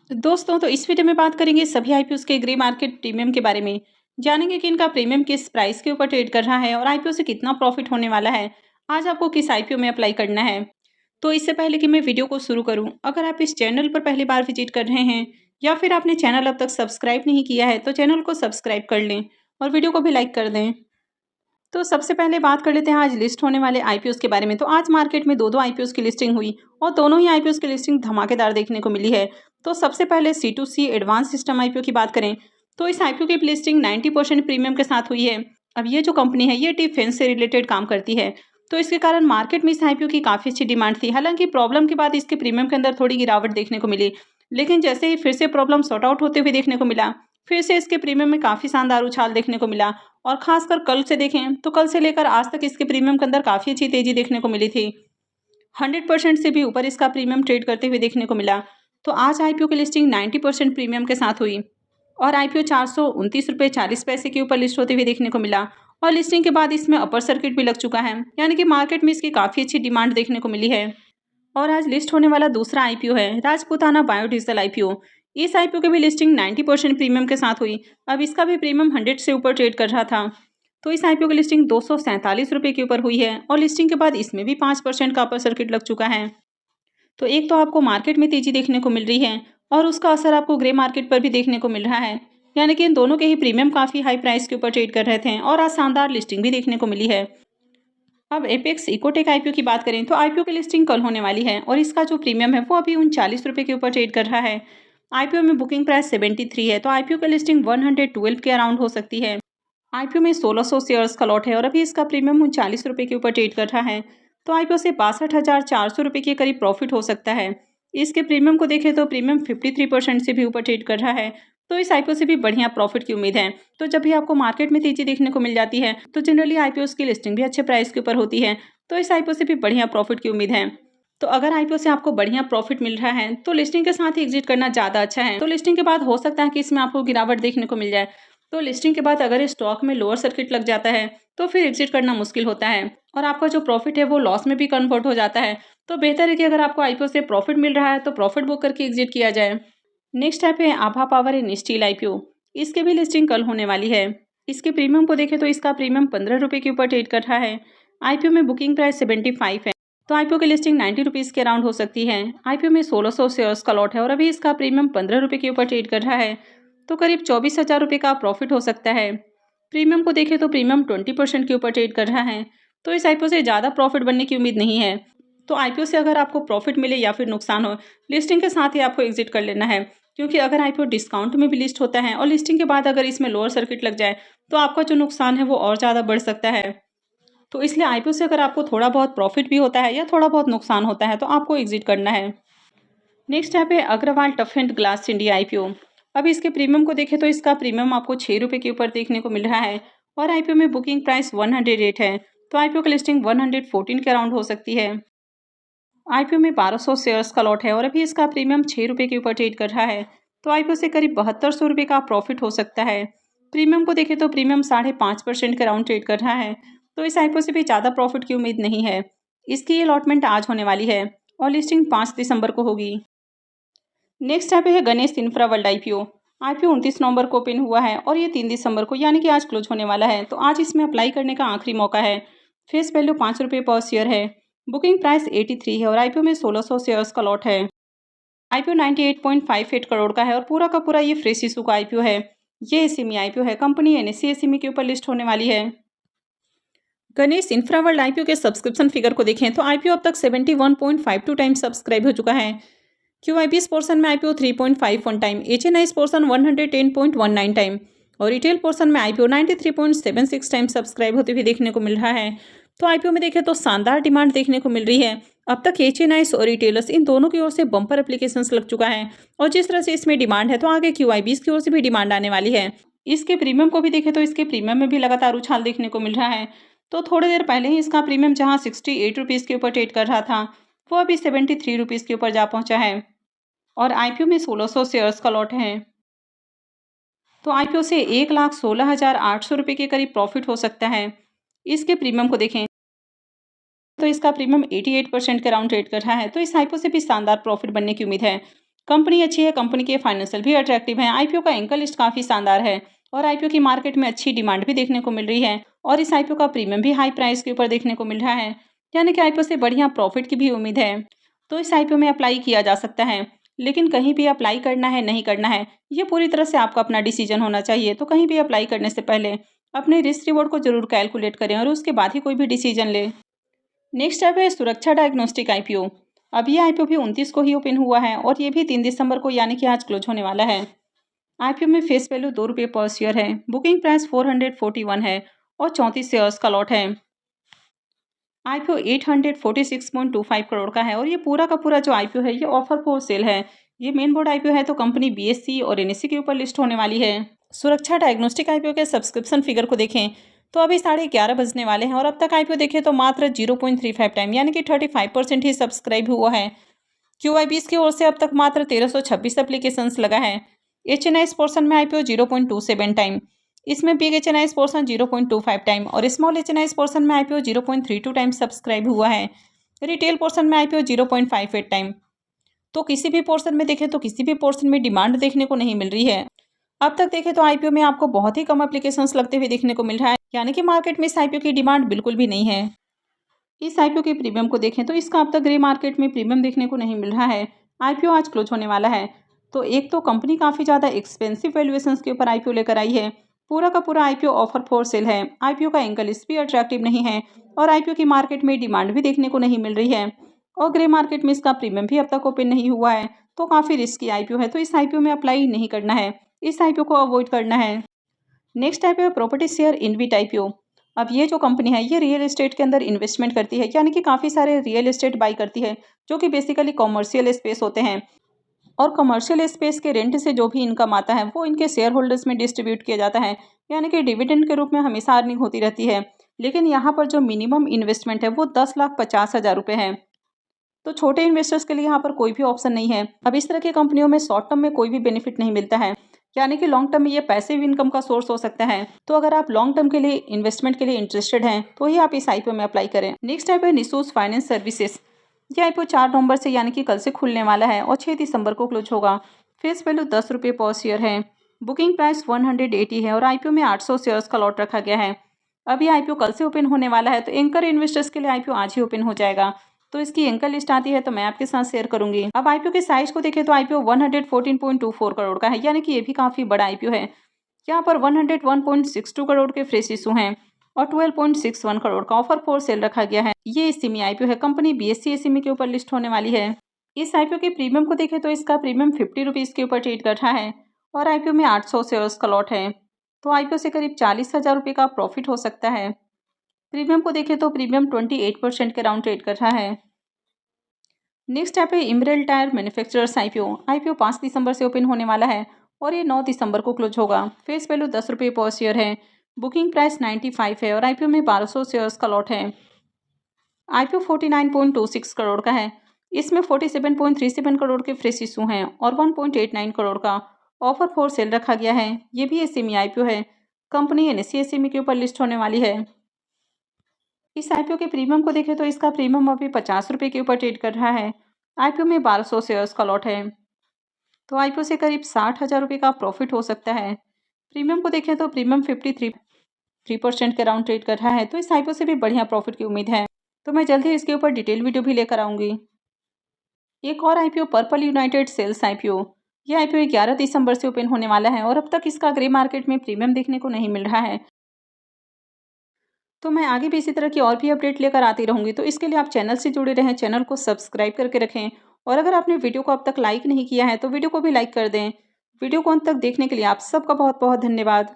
दोस्तों, तो इस वीडियो में बात करेंगे सभी आईपीओस के ग्रे मार्केट प्रीमियम के बारे में। जानेंगे कि इनका प्रीमियम किस प्राइस के ऊपर ट्रेड कर रहा है और आईपीओ से कितना प्रॉफिट होने वाला है। आज आपको किस आईपीओ में अप्लाई करना है। तो इससे पहले कि मैं वीडियो को शुरू करूं, अगर आप इस चैनल पर पहली बार विजिट कर रहे हैं या फिर आपने चैनल अब तक सब्सक्राइब नहीं किया है, तो चैनल को सब्सक्राइब कर लें और वीडियो को भी लाइक कर दें। तो सबसे पहले बात कर लेते हैं आज लिस्ट होने वाले आईपीओस के बारे में। तो आज मार्केट में दो आईपीओस की लिस्टिंग हुई और दोनों ही आईपीओस की लिस्टिंग धमाकेदार देखने को मिली है। तो सबसे पहले C2C एडवांस सिस्टम आईपीओ की बात करें तो इस आईपीओ की लिस्टिंग 90% प्रीमियम के साथ हुई है। अब ये जो कंपनी है ये डिफेंस से रिलेटेड काम करती है, तो इसके कारण मार्केट में इस आईपीओ की काफ़ी अच्छी डिमांड थी। हालांकि प्रॉब्लम के बाद इसके प्रीमियम के अंदर थोड़ी गिरावट देखने को मिली, लेकिन जैसे ही फिर से प्रॉब्लम सॉर्ट आउट होते हुए देखने को मिला, फिर से इसके प्रीमियम में काफ़ी शानदार उछाल देखने को मिला। और खासकर कल से देखें तो कल से लेकर आज तक इसके प्रीमियम के अंदर काफ़ी अच्छी तेज़ी देखने को मिली थी। 100% से भी ऊपर इसका प्रीमियम ट्रेड करते हुए देखने को मिला। तो आज आईपीओ की लिस्टिंग 90% प्रीमियम के साथ हुई और आईपीओ 429 रुपये 40 पैसे के ऊपर लिस्ट होते हुए देखने को मिला। और लिस्टिंग के बाद इसमें अपर सर्किट भी लग चुका है, यानी कि मार्केट में इसकी काफ़ी अच्छी डिमांड देखने को मिली है। और आज लिस्ट होने वाला दूसरा आईपीओ है राजपूताना बायोडीजल आईपीओ। इस आईपीओ की भी लिस्टिंग 90% प्रीमियम के साथ हुई। अब इसका भी प्रीमियम 100 से ऊपर ट्रेड कर रहा था। तो इस आईपीओ की लिस्टिंग 247 रुपये के ऊपर हुई है और लिस्टिंग के बाद इसमें भी 5% का अपर सर्किट लग चुका है। तो एक तो आपको मार्केट में तेजी देखने को मिल रही है और उसका असर आपको ग्रे मार्केट पर भी देखने को मिल रहा है, यानी कि इन दोनों के ही प्रीमियम काफ़ी हाई प्राइस के ऊपर ट्रेड कर रहे थे और आज शानदार लिस्टिंग भी देखने को मिली है। अब एपेक्स इकोटेक आईपीओ की बात करें तो आईपीओ की लिस्टिंग कल होने वाली है और इसका जो प्रीमियम है वो अभी 39 रुपये के ऊपर ट्रेड कर रहा है। आईपीओ में बुकिंग प्राइस 73 है, तो आईपीओ की लिस्टिंग 112 के अराउंड हो सकती है। आईपीओ में 1600 शेयर्स का लॉट है और अभी इसका प्रीमियम 39 रुपये के ऊपर ट्रेड कर रहा है। तो आईपीओ से 62,400 रुपये के करीब प्रॉफिट हो सकता है। इसके प्रीमियम को देखें तो प्रीमियम 53% से भी ऊपर ट्रेड कर रहा है। तो इस आईपीओ से भी बढ़िया प्रॉफिट की उम्मीद है। तो जब भी आपको मार्केट में तेजी देखने को मिल जाती है तो जनरली आईपीओ की लिस्टिंग भी अच्छे प्राइस के ऊपर होती है। तो इस आईपीओ से भी बढ़िया प्रॉफिट की उम्मीद है। तो अगर आईपीओ से आपको बढ़िया प्रॉफिट मिल रहा है तो लिस्टिंग के साथ ही एग्जिट करना ज़्यादा अच्छा है। तो लिस्टिंग के बाद हो सकता है कि इसमें आपको गिरावट देखने को मिल जाए। तो लिस्टिंग के बाद अगर इस स्टॉक में लोअर सर्किट लग जाता है तो फिर एग्जिट करना मुश्किल होता है और आपका जो प्रॉफिट है वो लॉस में भी कन्वर्ट हो जाता है। तो बेहतर है कि अगर आपको आईपीओ से प्रॉफिट मिल रहा है तो प्रॉफिट बुक करके एग्जिट किया जाए। नेक्स्ट ऐप है आभा पावर एंड स्टील आईपीओ। इसके भी लिस्टिंग कल होने वाली है। इसके प्रीमियम को देखें तो इसका प्रीमियम 15 रुपये के ऊपर ट्रेड कर रहा है। आईपीओ में बुकिंग प्राइस 75 है, तो आईपीओ की लिस्टिंग 90 रुपीज़ के अराउंड हो सकती है। आईपीओ में 1600 शेयर्स का लॉट है और अभी इसका प्रीमियम 15 रुपये के ऊपर ट्रेड कर रहा है। तो करीब 24,000 रुपये का प्रॉफिट हो सकता है। प्रीमियम को देखें तो प्रीमियम 20% के ऊपर ट्रेड कर रहा है। तो इस आईपीओ से ज़्यादा प्रॉफिट बनने की उम्मीद नहीं है। तो आईपीओ से अगर आपको प्रॉफिट मिले या फिर नुकसान हो, लिस्टिंग के साथ ही आपको एग्जिट कर लेना है। क्योंकि अगर आईपीओ डिस्काउंट में भी लिस्ट होता है और लिस्टिंग के बाद अगर इसमें लोअर सर्किट लग जाए तो आपका जो नुकसान है वो और ज़्यादा बढ़ सकता है। तो इसलिए आईपीओ से अगर आपको थोड़ा बहुत प्रॉफिट भी होता है या थोड़ा बहुत नुकसान होता है तो आपको एग्जिट करना है। नेक्स्ट यहाँ पे Agarwal tough and glass India IPO. अब इसके प्रीमियम को देखें तो इसका प्रीमियम आपको 6 रुपये के ऊपर देखने को मिल रहा है और आईपीओ में बुकिंग प्राइस 108 है, तो आईपीओ की लिस्टिंग 114 के अराउंड हो सकती है। आईपीओ में 1200 शेयर्स का लॉट है और अभी इसका प्रीमियम 6 रुपये के ऊपर ट्रेड कर रहा है। तो आईपीओ से करीब 7200 रुपये का प्रॉफिट हो सकता है। प्रीमियम को देखें तो प्रीमियम 5.5% के अराउंड ट्रेड कर रहा है। तो इस आईपीओ से भी ज़्यादा प्रॉफिट की उम्मीद नहीं है। इसकी अलॉटमेंट आज होने वाली है और लिस्टिंग 5 दिसंबर को होगी। नेक्स्ट यहाँ पे है Ganesh infra world IPO. IPO 29 नवंबर को ओपन हुआ है और ये 3 दिसंबर को यानी कि आज क्लोज होने वाला है। तो आज इसमें अप्लाई करने का आखिरी मौका है। फेस वैल्यू 5 रुपये पर शेयर है। बुकिंग प्राइस 83 है और आईपीओ में 1600 शेयर्स का लॉट है। आईपीओ 98.58 करोड़ का है और पूरा का पूरा ये फ्रेश इशू का आईपीओ है। ये एसएमई आईपीओ है। कंपनी एनएससी एसएमई के ऊपर लिस्ट होने वाली है। गणेश इंफ्रा वर्ल्ड आईपीओ के सब्सक्रिप्शन फिगर को देखें तो आईपीओ अब तक 71.52 टाइम सब्सक्राइब हो चुका है। क्यूआईबीएस पोर्शन में IPO 3.51 time, HNIs portion 110.19 time और रिटेल पोर्शन में आईपीओ 93.76 टाइम सब्सक्राइब होते हुए देखने को मिल रहा है। तो आईपीओ में देखें तो शानदार डिमांड देखने को मिल रही है। अब तक एचएनआईस और रिटेलर्स इन दोनों की ओर से बम्पर एप्लीकेशंस लग चुका है और जिस तरह से इसमें डिमांड है तो आगे क्यूआईबीएस की ओर से भी डिमांड आने वाली है। इसके प्रीमियम को भी देखें तो इसके प्रीमियम में भी लगातार उछाल देखने को मिल रहा है। तो थोड़ी देर पहले ही इसका प्रीमियम जहां 68 रुपीज़ के ऊपर ट्रेड कर रहा था वो अभी 73 रुपीज़ के ऊपर जा पहुंचा है और आईपीओ में 1600 शेयर्स का लॉट है। तो आईपीओ से 1,16,800 रुपये के करीब प्रॉफिट हो सकता है। इसके प्रीमियम को देखें तो इसका प्रीमियम 88% के अराउंड ट्रेड कर रहा है। तो इस आईपीओ से भी शानदार प्रॉफिट बनने की उम्मीद है। कंपनी अच्छी है, कंपनी के फाइनेंशियल भी अट्रैक्टिव हैं। आईपीओ का एंकर लिस्ट काफ़ी शानदार है और आईपीओ की मार्केट में अच्छी डिमांड भी देखने को मिल रही है और इस आईपीओ का प्रीमियम भी हाई प्राइस के ऊपर देखने को मिल रहा है, यानी कि आईपीओ से बढ़िया प्रॉफिट की भी उम्मीद है। तो इस आईपीओ में अप्लाई किया जा सकता है, लेकिन कहीं भी अप्लाई करना है नहीं करना है ये पूरी तरह से आपका अपना डिसीजन होना चाहिए। तो कहीं भी अप्लाई करने से पहले अपने रिस्क रिवॉर्ड को जरूर कैलकुलेट करें और उसके बाद ही कोई भी डिसीजन लें। नेक्स्ट ऐप है सुरक्षा डायग्नोस्टिक आईपीओ। अब ये आईपीओ भी 29 को ही ओपन हुआ है और ये भी 3 दिसंबर को यानी कि आज क्लोज होने वाला है। आईपीओ में फेस वैल्यू ₹2 पर शेयर है, बुकिंग प्राइस 441 है और 34 शेयर्स का लॉट है। आईपीओ 846.25 करोड़ का है और ये पूरा का पूरा जो आईपीओ है ये ऑफर फॉर सेल है। ये मेन बोर्ड आईपीओ है, तो कंपनी बीएससी और एनएससी के ऊपर लिस्ट होने वाली है। सुरक्षा डायग्नोस्टिक आईपीओ के सब्सक्रिप्शन फिगर को देखें तो अभी 11:30 बजने वाले हैं और अब तक आईपीओ देखें तो मात्र 0.35 टाइम यानी कि 35% ही सब्सक्राइब हुआ है। क्यूआईबीएस की ओर से अब तक मात्र 1326 एप्लीकेशंस लगा है। एचएनआईएस पोर्शन में आईपीओ 0.27 टाइम, इसमें बिग एचएनआईएस पोर्शन 0.25 टाइम और स्मॉल एचएनआईएस पोर्शन में आईपीओ 0.32 टाइम सब्सक्राइब हुआ है। रिटेल पोर्शन में आईपीओ 0.58 टाइम। तो किसी भी पोर्शन में देखें तो किसी भी पोर्शन में डिमांड देखने को नहीं मिल रही है। अब तक देखें तो आईपीओ में आपको बहुत ही कम एप्लीकेशंस लगते हुए देखने को मिल रहा है, यानी कि मार्केट में इस आईपीओ की डिमांड बिल्कुल भी नहीं है। इस आईपीओ के प्रीमियम को देखें तो इसका अब तक ग्रे मार्केट में प्रीमियम देखने को नहीं मिल रहा है। आईपीओ आज क्लोज होने वाला है, तो एक तो कंपनी काफ़ी ज़्यादा एक्सपेंसिव वैल्यूएशंस के ऊपर आईपीओ लेकर आई है। पूरा का पूरा आईपीओ ऑफर फॉर सेल है। आईपीओ का एंगल लिस्ट भी अट्रैक्टिव नहीं है और आईपीओ की मार्केट में डिमांड भी देखने को नहीं मिल रही है और ग्रे मार्केट में इसका प्रीमियम भी अब तक ओपन नहीं हुआ है। तो काफ़ी रिस्की आईपीओ है, तो इस आईपीओ में अप्लाई नहीं करना है, इस आईपीओ को अवॉइड करना है। नेक्स्ट आईपीओ है प्रॉपर्टी शेयर इनविट आईपीओ। अब ये जो कंपनी है ये रियल एस्टेट के अंदर इन्वेस्टमेंट करती है, यानी कि काफ़ी सारे रियल एस्टेट बाई करती है जो कि बेसिकली कॉमर्शियल स्पेस होते हैं और कमर्शियल स्पेस के रेंट से जो भी इनकम आता है वो इनके शेयर होल्डर्स में डिस्ट्रीब्यूट किया जाता है, यानी कि डिविडेंड के रूप में हमेशा अर्निंग होती रहती है। लेकिन यहाँ पर जो मिनिमम इन्वेस्टमेंट है वो 10,50,000 रुपये है, तो छोटे इन्वेस्टर्स के लिए यहाँ पर कोई भी ऑप्शन नहीं है। अब इस तरह की कंपनियों में शॉर्ट टर्म में कोई भी बेनिफिट नहीं मिलता है, यानी कि लॉन्ग टर्म में ये पैसिव इनकम का सोर्स हो सकता है। तो अगर आप लॉन्ग टर्म के लिए इन्वेस्टमेंट के लिए इंटरेस्टेड हैं तो ही आप इस आईपीओ में अप्लाई करें। Next IPO Nisus finance services. ये आईपीओ 4 नवंबर से यानी कि कल से खुलने वाला है और 6 दिसंबर को क्लोज होगा। फेस वैल्यू ₹10 पर शेयर है, बुकिंग प्राइस 180 है और आईपीओ में 800 शेयर्स का लॉट रखा गया है। अभी आईपीओ कल से ओपन होने वाला है, तो एंकर इन्वेस्टर्स के लिए आईपीओ आज ही ओपन हो जाएगा। तो इसकी एंकर लिस्ट आती है तो मैं आपके साथ शेयर करूंगी। अब आईपीओ के साइज को देखें तो आईपीओ 114.24 करोड़ का है, यानी कि ये भी काफी बड़ा आईपीओ है। यहाँ पर 101.62 करोड़ के फ्रेश इशू हैं और 12.61 करोड़ का ऑफर फॉर सेल रखा गया है। ये एसएमई आईपीओ है, कंपनी बीएससी एसएमई के ऊपर लिस्ट होने वाली है। इस आईपीओ के प्रीमियम को देखें तो इसका प्रीमियम ₹50 के ऊपर ट्रेड कर रहा है और आईपीओ में 800 शेयर्स का लॉट है, तो आईपीओ से करीब 40,000 रुपये का प्रॉफिट हो सकता है। प्रीमियम को देखें तो प्रीमियम 28% के राउंड ट्रेड कर रहा है। नेक्स्ट ऐप है इमरेल टायर मैन्युफैक्चरर्स आईपीओ। आईपीओ 5 दिसंबर से ओपन होने वाला है और ये 9 दिसंबर को क्लोज होगा। फेस वैल्यू ₹10 पर शेयर है, बुकिंग प्राइस 95 है और आईपीओ में 1200 शेयर्स का लॉट है। आईपीओ 49.26 करोड़ का है, इसमें 47.37 करोड़ के फ्रेश इशू हैं और 1.89 करोड़ का ऑफर फॉर सेल रखा गया है। ये भी एसएमई आईपीओ है, कंपनी एनएससी एसएमई के ऊपर लिस्ट होने वाली है। इस आईपीओ के प्रीमियम को देखें तो इसका प्रीमियम अभी ₹50 के ऊपर ट्रेड कर रहा है। आईपीओ में 1200 शेयर्स का लॉट है, तो आईपीओ से करीब 60,000 रुपये का प्रॉफिट हो सकता है। प्रीमियम को देखें तो प्रीमियम 53% के राउंड ट्रेड कर रहा है, तो इस आईपीओ से भी बढ़िया प्रॉफिट की उम्मीद है। तो मैं जल्द ही इसके ऊपर डिटेल वीडियो भी लेकर आऊँगी। एक और IPO Purple United Sales IPO. यह आईपीओ 11 दिसंबर से ओपन होने वाला है और अब तक इसका ग्रे मार्केट में प्रीमियम देखने को नहीं मिल रहा है। तो मैं आगे भी इसी तरह की और भी अपडेट लेकर आती रहूँगी, तो इसके लिए आप चैनल से जुड़े रहें, चैनल को सब्सक्राइब करके रखें और अगर आपने वीडियो को अब तक लाइक नहीं किया है तो वीडियो को भी लाइक कर दें। वीडियो को अंत तक देखने के लिए आप सबका बहुत बहुत धन्यवाद।